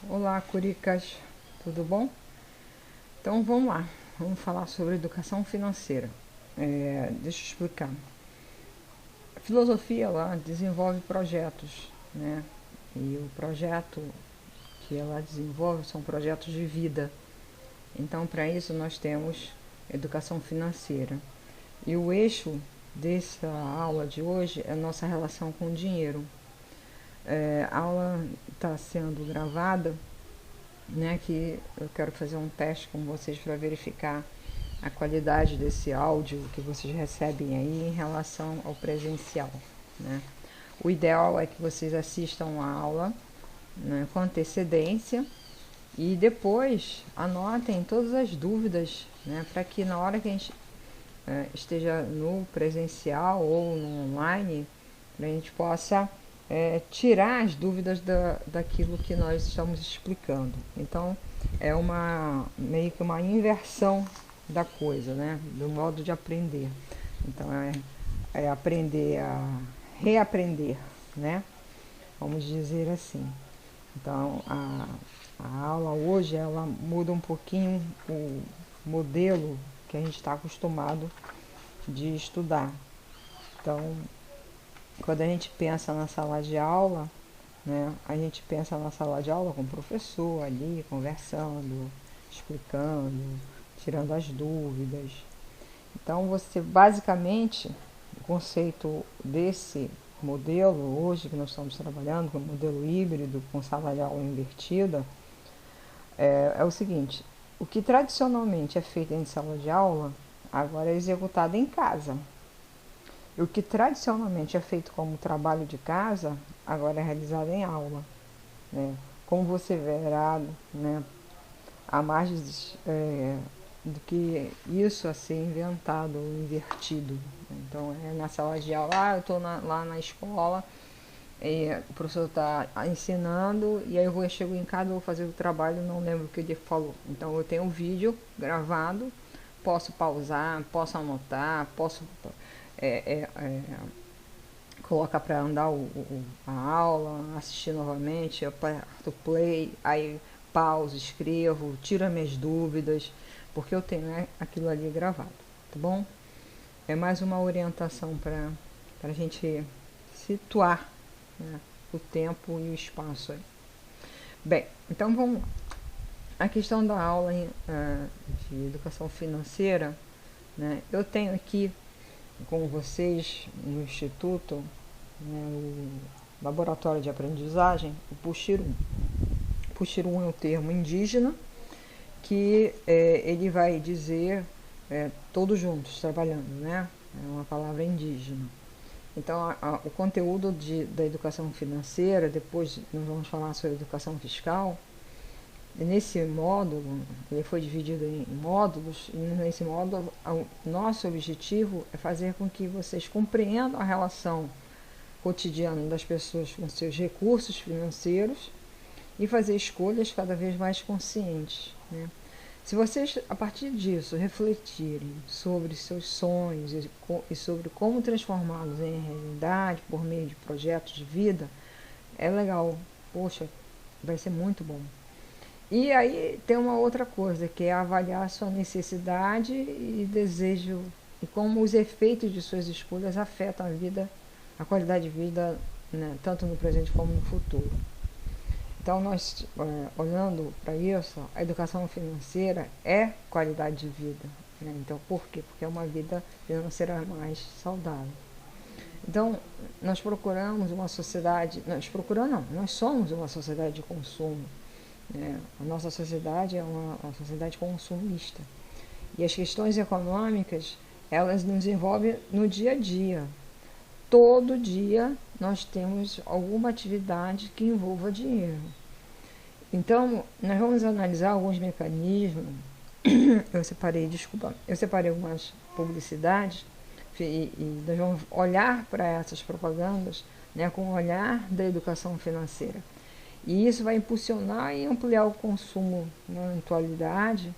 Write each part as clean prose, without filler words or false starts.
Olá, Curicas, tudo bom? Então vamos lá, vamos falar sobre educação financeira. Deixa eu explicar. A filosofia ela desenvolve projetos, né? E o projeto que ela desenvolve são projetos de vida. Então, para isso, nós temos educação financeira. E o eixo dessa aula de hoje é a nossa relação com o dinheiro. A aula está sendo gravada, né, que eu quero fazer um teste com vocês para verificar a qualidade desse áudio que vocês recebem aí em relação ao presencial, né? O ideal é que vocês assistam a aula, né, com antecedência e depois anotem todas as dúvidas, né, para que na hora que a gente esteja no presencial ou no online, a gente possa tirar as dúvidas daquilo que nós estamos explicando. Então, é meio que uma inversão da coisa, né? Do modo de aprender. Então, é aprender a reaprender, né? Vamos dizer assim. Então, a aula hoje, ela muda um pouquinho o modelo que a gente está acostumado de estudar. Então, quando a gente pensa na sala de aula, né, a gente pensa na sala de aula com o professor ali, conversando, explicando, tirando as dúvidas. Então, você basicamente, o conceito desse modelo, hoje que nós estamos trabalhando, com o modelo híbrido, com sala de aula invertida, é o seguinte: o que tradicionalmente é feito em sala de aula, agora é executado em casa. E o que tradicionalmente é feito como trabalho de casa, agora é realizado em aula, né? Como você verá, né, há mais do que isso a ser inventado ou invertido. Então, é na sala de aula, eu estou lá na escola, o professor está ensinando, e aí chego em casa, vou fazer o trabalho, não lembro o que ele falou. Então, eu tenho um vídeo gravado, posso pausar, posso anotar, posso é, é, é, colocar para andar a aula, assistir novamente, eu aperto play, aí pauso, escrevo, tiro as minhas dúvidas, porque eu tenho aquilo ali gravado, tá bom? É mais uma orientação para a gente situar, né, o tempo e o espaço aí. Bem, então vamos lá. A questão da aula de educação financeira, né, eu tenho aqui com vocês no Instituto, né, o Laboratório de Aprendizagem, o Puxirum. Puxirum é um termo indígena que ele vai dizer todos juntos, trabalhando, né? É uma palavra indígena. Então, o conteúdo da educação financeira, depois nós vamos falar sobre educação fiscal, nesse módulo, ele foi dividido em módulos, e nesse módulo, o nosso objetivo é fazer com que vocês compreendam a relação cotidiana das pessoas com seus recursos financeiros e fazer escolhas cada vez mais conscientes, né? Se vocês, a partir disso, refletirem sobre seus sonhos e sobre como transformá-los em realidade por meio de projetos de vida, é legal. Poxa, vai ser muito bom. E aí tem uma outra coisa, que é avaliar a sua necessidade e desejo e como os efeitos de suas escolhas afetam a vida, a qualidade de vida, né, tanto no presente como no futuro. Então, nós, olhando para isso, a educação financeira é qualidade de vida, né? Então, por quê? Porque é uma vida financeira mais saudável. Então, nós procuramos uma sociedade, nós somos uma sociedade de consumo, né? A nossa sociedade é uma sociedade consumista. E as questões econômicas, elas nos envolvem no dia a dia. Todo dia nós temos alguma atividade que envolva dinheiro. Então, nós vamos analisar alguns mecanismos. Eu separei algumas publicidades e nós vamos olhar para essas propagandas, né, com o olhar da educação financeira. E isso vai impulsionar e ampliar o consumo na atualidade,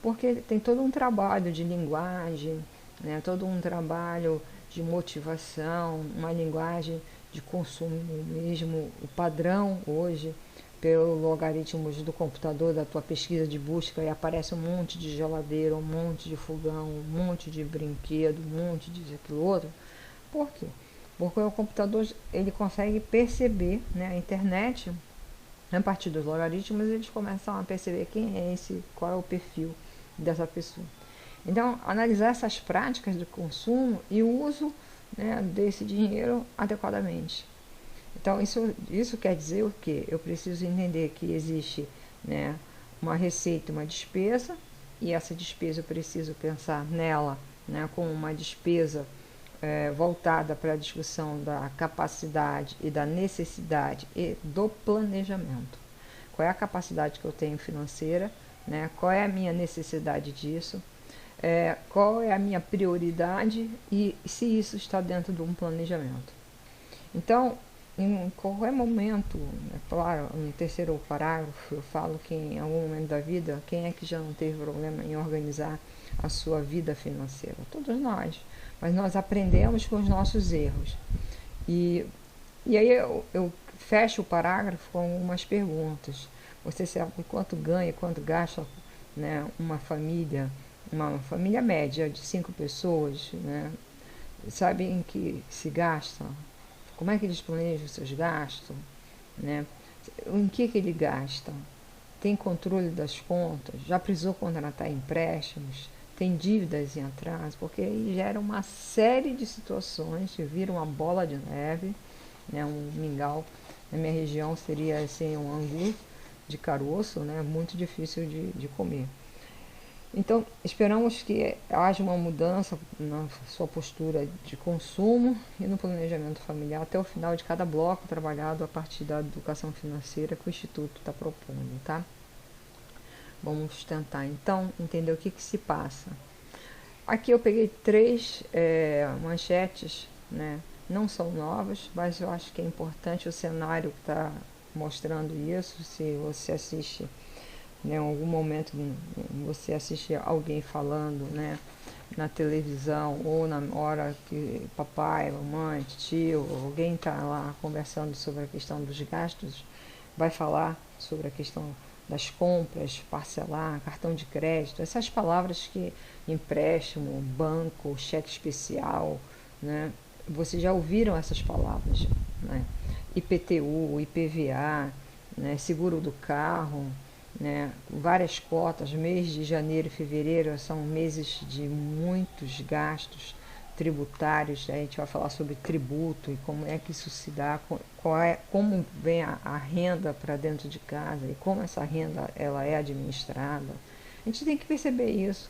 porque tem todo um trabalho de linguagem, né, todo um trabalho de motivação, uma linguagem de consumo mesmo. O padrão hoje pelo logaritmos do computador, da tua pesquisa de busca, e aparece um monte de geladeira, um monte de fogão, um monte de brinquedo, um monte de aquilo outro. Por quê? Porque o computador, ele consegue perceber, né, a internet, a partir dos logaritmos, eles começam a perceber quem é esse, qual é o perfil dessa pessoa. Então, analisar essas práticas de consumo e o uso, né, desse dinheiro adequadamente. Então, isso quer dizer o quê? Eu preciso entender que existe, né, uma receita, uma despesa, e essa despesa eu preciso pensar nela, né, como uma despesa voltada para a discussão da capacidade e da necessidade e do planejamento. Qual é a capacidade que eu tenho financeira, né? Qual é a minha necessidade disso, qual é a minha prioridade e se isso está dentro de um planejamento. Então, em qualquer momento, é claro, no terceiro parágrafo eu falo que em algum momento da vida, quem é que já não teve problema em organizar a sua vida financeira? Todos nós. Mas nós aprendemos com os nossos erros. E aí eu fecho o parágrafo com algumas perguntas. Você sabe quanto ganha, quanto gasta, né, uma família média de 5 pessoas, né? Sabe em que se gasta? Como é que eles planejam os seus gastos, né? Em que ele gasta? Tem controle das contas? Já precisou contratar empréstimos? Tem dívidas em atraso? Porque aí gera uma série de situações que viram uma bola de neve, né? Um mingau. Na minha região seria assim um angu de caroço, né? Muito difícil de comer. Então, esperamos que haja uma mudança na sua postura de consumo e no planejamento familiar até o final de cada bloco trabalhado a partir da educação financeira que o Instituto está propondo, tá? Vamos tentar, então, entender o que se passa. Aqui eu peguei 3 manchetes, né? Não são novas, mas eu acho que é importante o cenário que está mostrando isso. Se você assiste, né, em algum momento você assiste alguém falando, né, na televisão ou na hora que papai, mamãe, tio, alguém está lá conversando sobre a questão dos gastos, vai falar sobre a questão das compras, parcelar, cartão de crédito, essas palavras que empréstimo, banco, cheque especial, né? Vocês já ouviram essas palavras, né? IPTU, IPVA, né? Seguro do carro, né? Várias cotas. Mês de janeiro e fevereiro são meses de muitos gastos tributários. A gente vai falar sobre tributo e como é que isso se dá, como vem a renda para dentro de casa e como essa renda ela é administrada. A gente tem que perceber isso.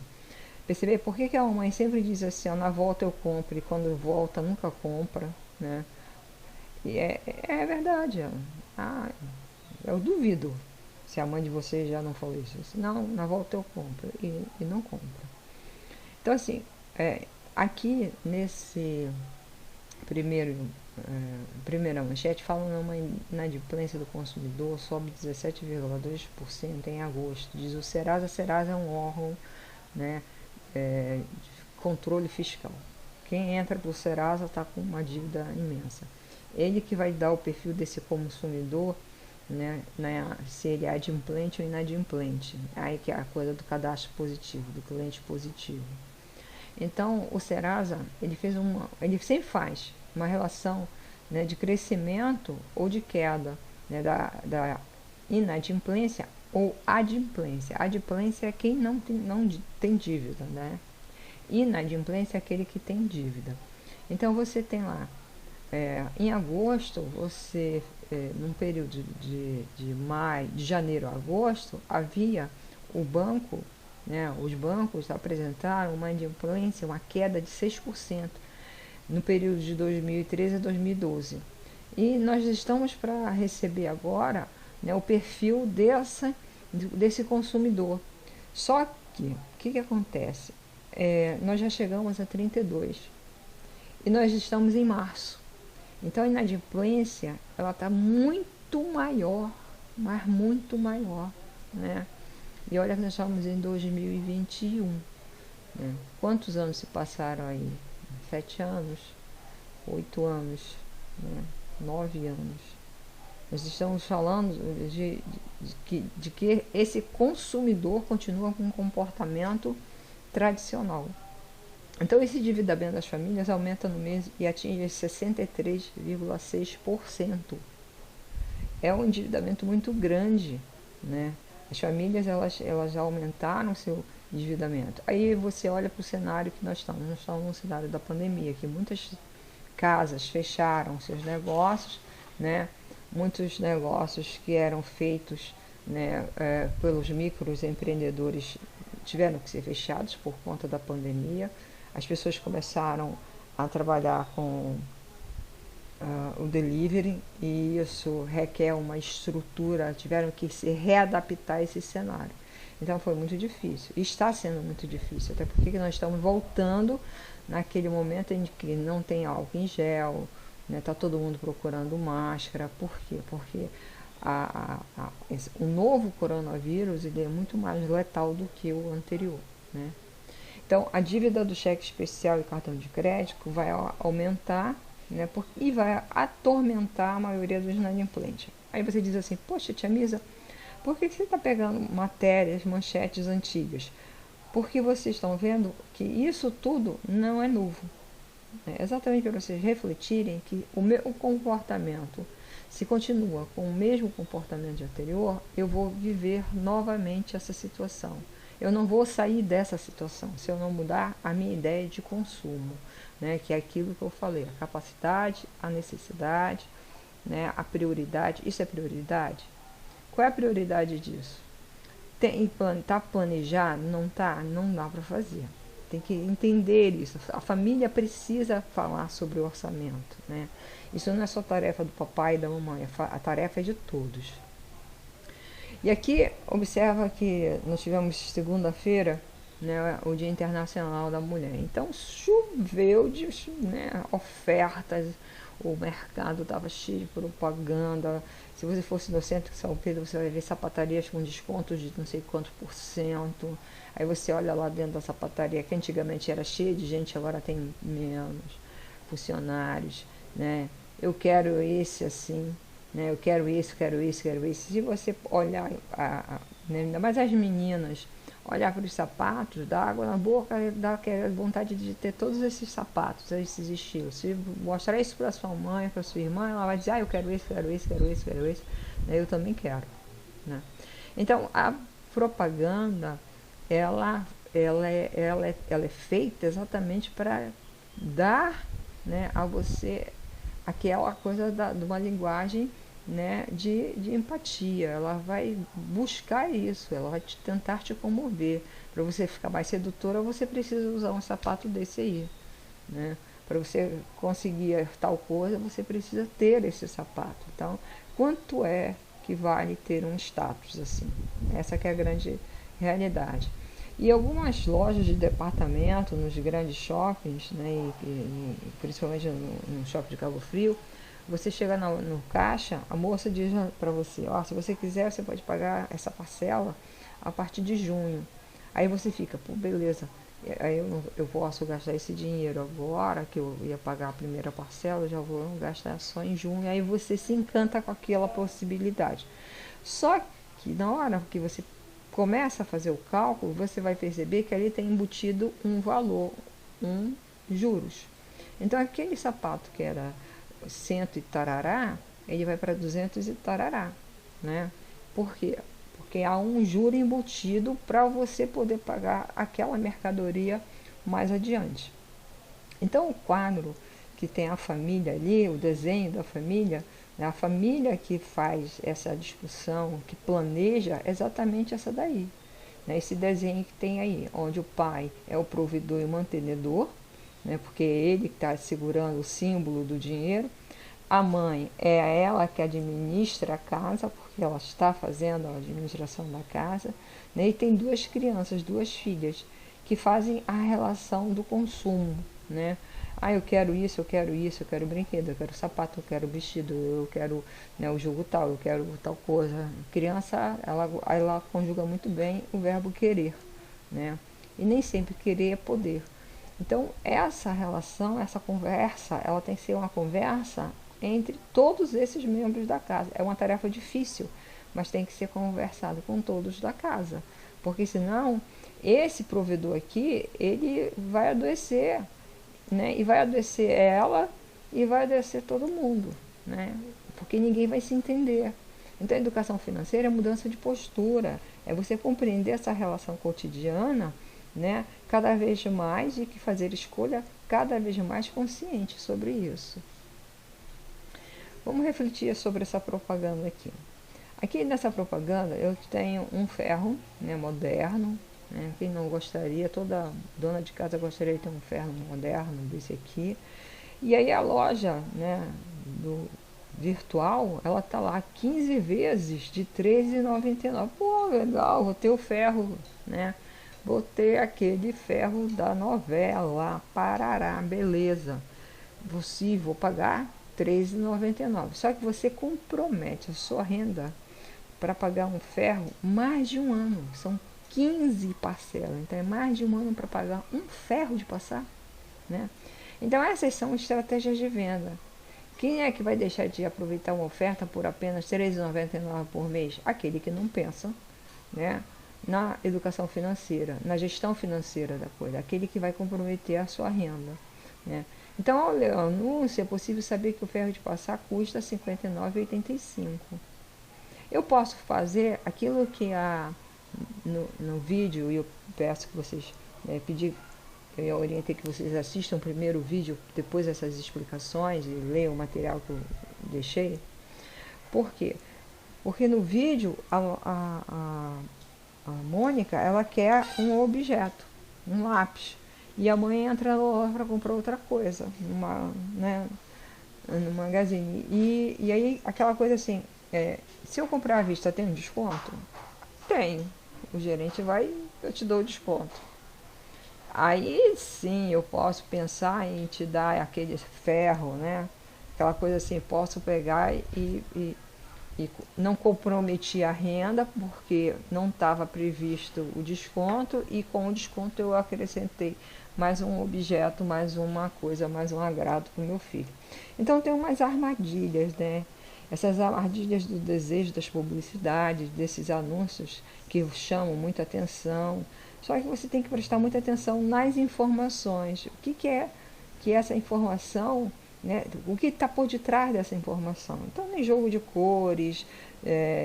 Perceber por que a mamãe sempre diz assim, ó, na volta eu compro e quando volta nunca compra, né? E é verdade. Ah, eu duvido se a mãe de vocês já não falou isso. Não, na volta eu compro e não compra. Então, assim, aqui nesse primeira manchete fala numa inadimplência do consumidor sobe 17,2% em agosto. Diz o Serasa. A Serasa é um órgão, né, de controle fiscal. Quem entra para o Serasa está com uma dívida imensa. Ele que vai dar o perfil desse consumidor, né, se ele é adimplente ou inadimplente. Aí que é a coisa do cadastro positivo, do cliente positivo. Então, o Serasa, ele sempre faz uma relação, né, de crescimento ou de queda, né, da inadimplência ou adimplência. Adimplência é quem não tem dívida, né? Inadimplência é aquele que tem dívida. Então, você tem lá, em agosto, você, num período de janeiro a agosto, havia o banco, né, os bancos apresentaram uma inadimplência, uma queda de 6% no período de 2013 a 2012. E nós estamos para receber agora, né, o perfil desse consumidor. Só que, o que acontece? Nós já chegamos a 32 e nós estamos em março. Então a inadimplência ela está muito maior, mas muito maior, né? E olha que nós estamos em 2021. Né? Quantos anos se passaram aí? 7 anos, 8 anos, né? 9 anos. Nós estamos falando de que esse consumidor continua com um comportamento tradicional. Então, esse endividamento das famílias aumenta no mês e atinge 63,6%. É um endividamento muito grande, né? As famílias elas aumentaram seu endividamento. Aí você olha para o cenário que nós estamos no cenário da pandemia, que muitas casas fecharam seus negócios, né? Muitos negócios que eram feitos, né, pelos microempreendedores tiveram que ser fechados por conta da pandemia. As pessoas começaram a trabalhar com o delivery e isso requer uma estrutura, tiveram que se readaptar a esse cenário. Então foi muito difícil, e está sendo muito difícil, até porque nós estamos voltando naquele momento em que não tem álcool em gel, né? Tá todo mundo procurando máscara. Por quê? Porque o novo coronavírus ele é muito mais letal do que o anterior, né? Então, a dívida do cheque especial e cartão de crédito vai aumentar, né, e vai atormentar a maioria dos inadimplentes. Aí você diz assim, poxa, tia Misa, por que você está pegando matérias, manchetes antigas? Porque vocês estão vendo que isso tudo não é novo. É exatamente para vocês refletirem que o meu comportamento, se continua com o mesmo comportamento anterior, eu vou viver novamente essa situação. Eu não vou sair dessa situação se eu não mudar a minha ideia de consumo, né? Que é aquilo que eu falei, a capacidade, a necessidade, né? A prioridade. Isso é prioridade? Qual é a prioridade disso? Tá planejado? Não tá? Não dá para fazer. Tem que entender isso. A família precisa falar sobre o orçamento, né? Isso não é só tarefa do papai e da mamãe, a tarefa é de todos. E aqui observa que nós tivemos segunda-feira, né, o Dia Internacional da Mulher. Então choveu de, né, ofertas, o mercado estava cheio de propaganda. Se você fosse no centro de São Pedro, você vai ver sapatarias com descontos de não sei quantos por cento. Aí você olha lá dentro da sapataria, que antigamente era cheia de gente, agora tem menos funcionários, né? Eu quero esse assim, né? Eu quero isso, quero isso, quero isso. Se você olhar, né, ainda mais as meninas, olhar para os sapatos, dá água na boca, dá aquela vontade de ter todos esses sapatos, esses estilos. Se mostrar isso para sua mãe, para sua irmã, ela vai dizer, eu quero isso, quero isso, quero isso, quero isso. Eu também quero, né? Então, a propaganda, ela é feita exatamente para dar, né, a você aquela coisa de uma linguagem, né, de empatia. Ela vai buscar isso, ela vai tentar te comover. Para você ficar mais sedutora, você precisa usar um sapato desse aí, né? Para você conseguir tal coisa, você precisa ter esse sapato. Então, quanto é que vale ter um status assim? Essa que é a grande realidade. E algumas lojas de departamento nos grandes shoppings, né, principalmente no shopping de Cabo Frio, você chega no caixa, a moça diz para você, ó, se você quiser, você pode pagar essa parcela a partir de junho. Aí você fica, pô, beleza, aí eu posso gastar esse dinheiro agora, que eu ia pagar a primeira parcela, eu já vou gastar só em junho. Aí você se encanta com aquela possibilidade. Só que na hora que você começa a fazer o cálculo, você vai perceber que ali tem embutido um valor, juros. Então aquele sapato que era 100 e tarará, ele vai para 200 e tarará, né? Por quê? Porque há um juro embutido para você poder pagar aquela mercadoria mais adiante. Então o quadro que tem a família ali, o desenho da família, né, a família que faz essa discussão, que planeja, é exatamente essa daí. Né, esse desenho que tem aí, onde o pai é o provedor e o mantenedor, né, porque é ele que está segurando o símbolo do dinheiro. A mãe é ela que administra a casa, porque ela está fazendo a administração da casa. Né, e tem duas crianças, duas filhas, que fazem a relação do consumo, né? Eu quero isso, eu quero isso, eu quero brinquedo, eu quero sapato, eu quero vestido, eu quero, né, o jogo tal, eu quero tal coisa. Criança, ela conjuga muito bem o verbo querer, né? E nem sempre querer é poder. Então, essa relação, essa conversa, ela tem que ser uma conversa entre todos esses membros da casa. É uma tarefa difícil, mas tem que ser conversado com todos da casa, porque senão esse provedor aqui, ele vai adoecer, né? E vai adoecer ela e vai adoecer todo mundo, né? Porque ninguém vai se entender. Então, a educação financeira é mudança de postura, é você compreender essa relação cotidiana, né? Cada vez mais, e que fazer escolha cada vez mais consciente sobre isso. Vamos refletir sobre essa propaganda aqui. Aqui nessa propaganda eu tenho um ferro, né, moderno, né? Quem não gostaria, toda dona de casa gostaria de ter um ferro moderno desse aqui. E aí a loja, né, do virtual, ela tá lá 15 vezes de R$13,99. Pô, legal, vou ter o ferro, né? Vou ter aquele ferro da novela, parará, beleza. Vou pagar R$13,99. Só que você compromete a sua renda para pagar um ferro mais de um ano. São 15 parcelas. Então é mais de um ano para pagar um ferro de passar, né? Então essas são estratégias de venda. Quem é que vai deixar de aproveitar uma oferta por apenas R$13,99 por mês? Aquele que não pensa, né, na educação financeira, na gestão financeira da coisa, aquele que vai comprometer a sua renda, né? Então, ao ler o anúncio, é possível saber que o ferro de passar custa R$ 59,85. Eu posso fazer aquilo que no vídeo, e eu peço que vocês, eu orientei que vocês assistam o primeiro vídeo, depois essas explicações, e leiam o material que eu deixei. Por quê? Porque no vídeo a Mônica, ela quer um objeto, um lápis. E a mãe entra na loja para comprar outra coisa, no magazine. E aí aquela coisa assim, se eu comprar à vista, tem um desconto? Tenho. O gerente vai, eu te dou o desconto. Aí sim eu posso pensar em te dar aquele ferro, né? Aquela coisa assim, posso pegar e não comprometi a renda porque não estava previsto o desconto, e com o desconto eu acrescentei mais um objeto, mais uma coisa, mais um agrado para o meu filho. Então tem umas armadilhas, né? Essas armadilhas do desejo, das publicidades, desses anúncios que chamam muita atenção. Só que você tem que prestar muita atenção nas informações. O que é que essa informação, né, o que está por detrás dessa informação? Então, tem jogo de cores,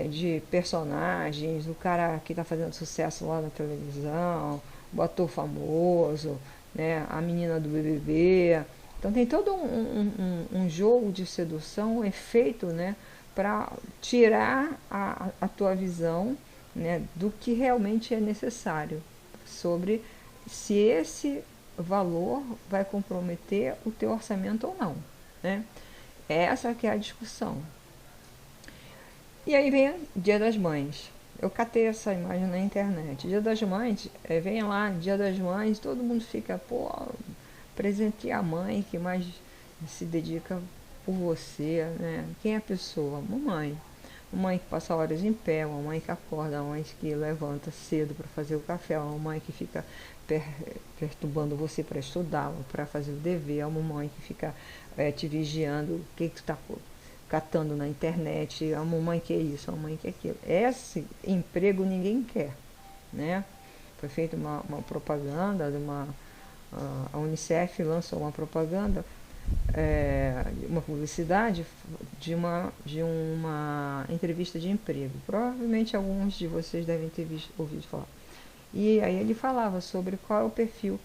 de personagens, o cara que está fazendo sucesso lá na televisão, o ator famoso, né, a menina do BBB. Então, tem todo um jogo de sedução, efeito, né, para tirar a tua visão, né, do que realmente é necessário, sobre se esse valor vai comprometer o teu orçamento ou não, né? Essa que é a discussão. E aí vem Dia das Mães. Eu catei essa imagem na internet. Dia das Mães, vem lá, Dia das Mães, todo mundo fica, pô, presentear a mãe que mais se dedica por você, né? Quem é a pessoa? Mamãe. Uma mãe que passa horas em pé, uma mãe que acorda, uma mãe que levanta cedo para fazer o café, uma mãe que fica perturbando você para estudar, para fazer o dever, uma mãe que fica te vigiando, o que tu está catando na internet, a mamãe que é isso, a mamãe que é aquilo. Esse emprego ninguém quer, né? Foi feita uma propaganda, a Unicef lançou uma propaganda, uma publicidade de uma entrevista de emprego. Provavelmente alguns de vocês devem ter ouvido falar. E aí ele falava sobre qual é o perfil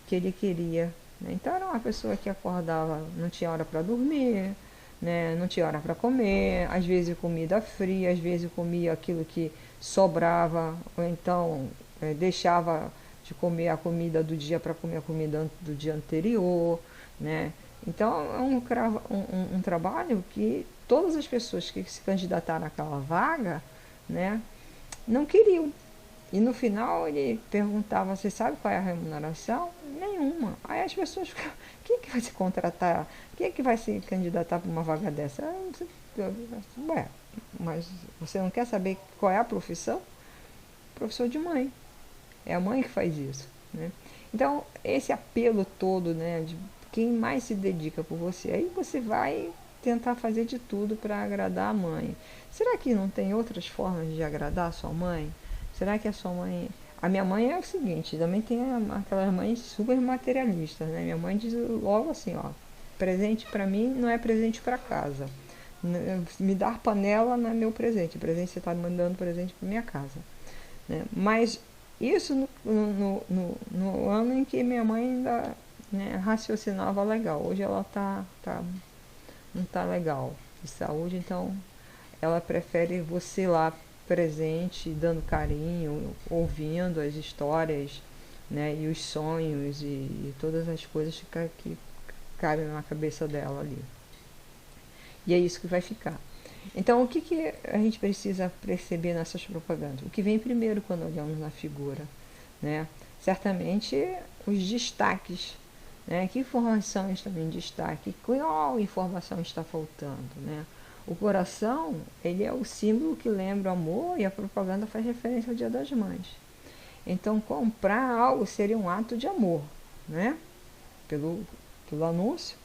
que ele queria, né? Então era uma pessoa que acordava, não tinha hora para dormir, né? Não tinha hora para comer, às vezes comida fria, às vezes comia aquilo que sobrava, ou então deixava de comer a comida do dia para comer a comida do dia anterior, né? Então é um trabalho que todas as pessoas que se candidataram àquela vaga, né, não queriam. E no final ele perguntava, você sabe qual é a remuneração? Nenhuma. Aí as pessoas ficam, quem é que vai se contratar? Quem é que vai se candidatar para uma vaga dessa? Ué, mas você não quer saber qual é a profissão? Professor de mãe. É a mãe que faz isso, né? Então, esse apelo todo, né, de quem mais se dedica por você, aí você vai tentar fazer de tudo para agradar a mãe. Será que não tem outras formas de agradar a sua mãe? Será que a sua mãe... A minha mãe é o seguinte, também tem aquelas mães super materialistas, né? Minha mãe diz logo assim, ó, presente para mim não é presente para casa. Me dar panela não é meu presente, presente você está mandando presente para minha casa, né? Mas isso no ano em que minha mãe ainda, né, raciocinava legal. Hoje ela não tá legal de saúde, então ela prefere você lá presente, dando carinho, ouvindo as histórias, né, e os sonhos e todas as coisas que cabem na cabeça dela ali. E é isso que vai ficar. Então, o que a gente precisa perceber nessas propagandas? O que vem primeiro quando olhamos na figura, né? Certamente os destaques, né? Que informação estão em destaque? Qual informação está faltando, né? O coração, ele é o símbolo que lembra o amor e a propaganda faz referência ao Dia das Mães. Então, comprar algo seria um ato de amor, né? Pelo anúncio.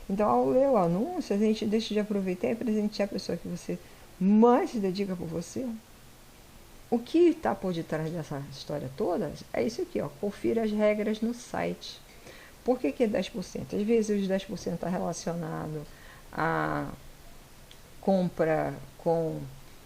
Então, ao ler o anúncio, a gente deixa de aproveitar e presentear a pessoa que você mais se dedica por você. O que está por detrás dessa história toda é isso aqui, ó. Confira as regras no site. Por que é 10%? Às vezes os 10% está relacionado a compra com,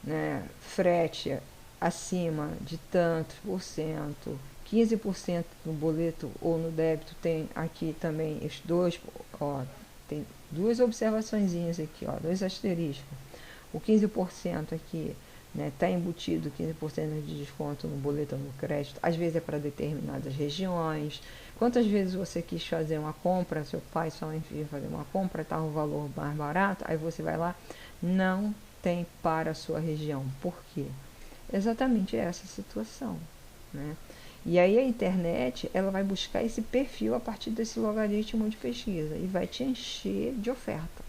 né, frete acima de tantos por cento, 15% no boleto ou no débito. Tem aqui também os dois, ó, tem duas observaçõezinhas aqui, ó, dois asteriscos. O 15% aqui, né, tá embutido 15% de desconto no boleto ou no crédito. Às vezes é para determinadas regiões. Quantas vezes você quis fazer uma compra, seu pai, sua mãe quis fazer uma compra, tá um valor mais barato, aí você vai lá, não tem para a sua região. Por quê? Exatamente essa situação, né? E aí a internet, ela vai buscar esse perfil a partir desse logaritmo de pesquisa e vai te encher de oferta,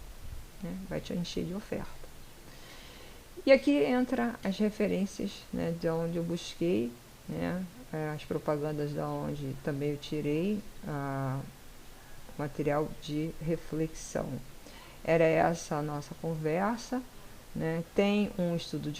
né? Vai te encher de oferta. E aqui entra as referências, né, de onde eu busquei, né, as propagandas da onde também eu tirei material de reflexão. Era essa a nossa conversa, né? Tem um estudo de